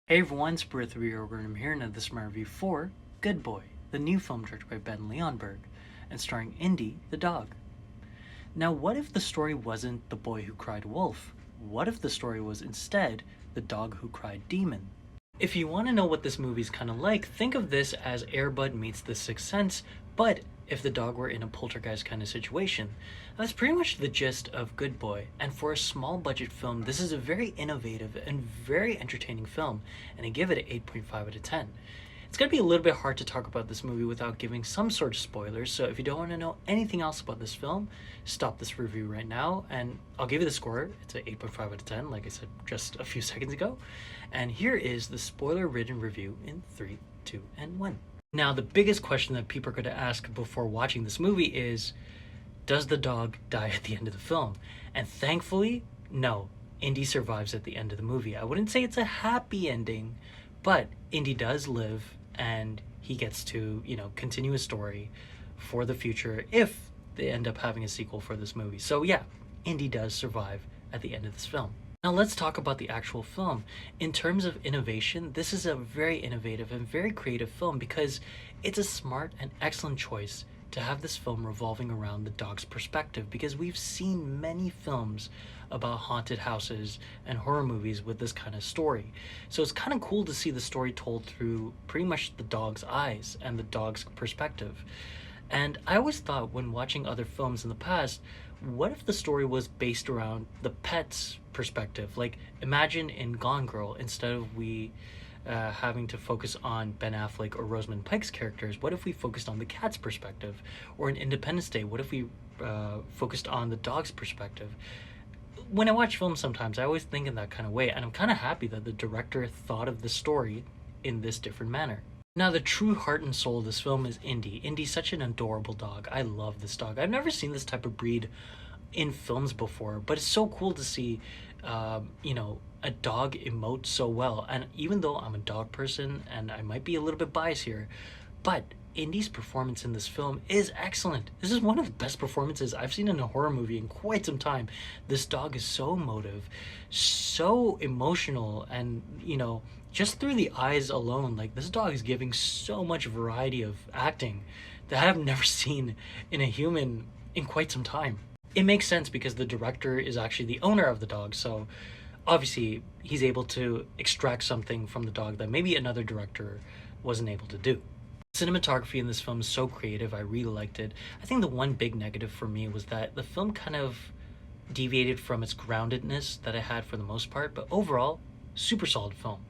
Hey everyone, it's Bertha Rioger, and I'm here in this review for Good Boy, the new film directed by Ben Leonberg, and starring Indy the dog. Now, what if the story wasn't the boy who cried wolf? What if the story was instead the dog who cried demon? If you want to know what this movie's kind of like, think of this as Air Bud meets The Sixth Sense, but if the dog were in a poltergeist kind of situation. That's pretty much the gist of Good Boy, and for a small budget film, this is a very innovative and very entertaining film, and I give it an 8.5 out of 10. It's going to be a little bit hard to talk about this movie without giving some sort of spoilers, so if you don't want to know anything else about this film, stop this review right now, and I'll give you the score. It's an 8.5 out of 10, like I said just a few seconds ago. And here is the spoiler-ridden review in 3, 2, and 1. Now, the biggest question that people are going to ask before watching this movie is, does the dog die at the end of the film? And thankfully, no. Indy survives at the end of the movie. I wouldn't say it's a happy ending, but Indy does live, and he gets to, continue his story for the future if they end up having a sequel for this movie. So yeah, Indy does survive at the end of this film. Now let's talk about the actual film. In terms of innovation, this is a very innovative and very creative film because it's a smart and excellent choice to have this film revolving around the dog's perspective, because we've seen many films about haunted houses and horror movies with this kind of story. So it's kind of cool to see the story told through pretty much the dog's eyes and the dog's perspective. And I always thought when watching other films in the past, what if the story was based around the pet's perspective? Like, imagine in Gone Girl, instead of we having to focus on Ben Affleck or Rosamund Pike's characters, what if we focused on the cat's perspective? Or in Independence Day, what if we focused on the dog's perspective? When I watch films sometimes, I always think in that kind of way, and I'm kind of happy that the director thought of the story in this different manner. Now, the true heart and soul of this film is Indy. Indy's such an adorable dog. I love this dog. I've never seen this type of breed in films before, but it's so cool to see, a dog emote so well. And even though I'm a dog person and I might be a little bit biased here, but Indy's performance in this film is excellent. This is one of the best performances I've seen in a horror movie in quite some time. This dog is so emotive, so emotional, and just through the eyes alone, like, this dog is giving so much variety of acting that I've never seen in a human in quite some time. It makes sense because the director is actually the owner of the dog, so obviously he's able to extract something from the dog that maybe another director wasn't able to do. Cinematography in this film is so creative. I really liked it. I think the one big negative for me was that the film kind of deviated from its groundedness that it had for the most part, but overall, super solid film.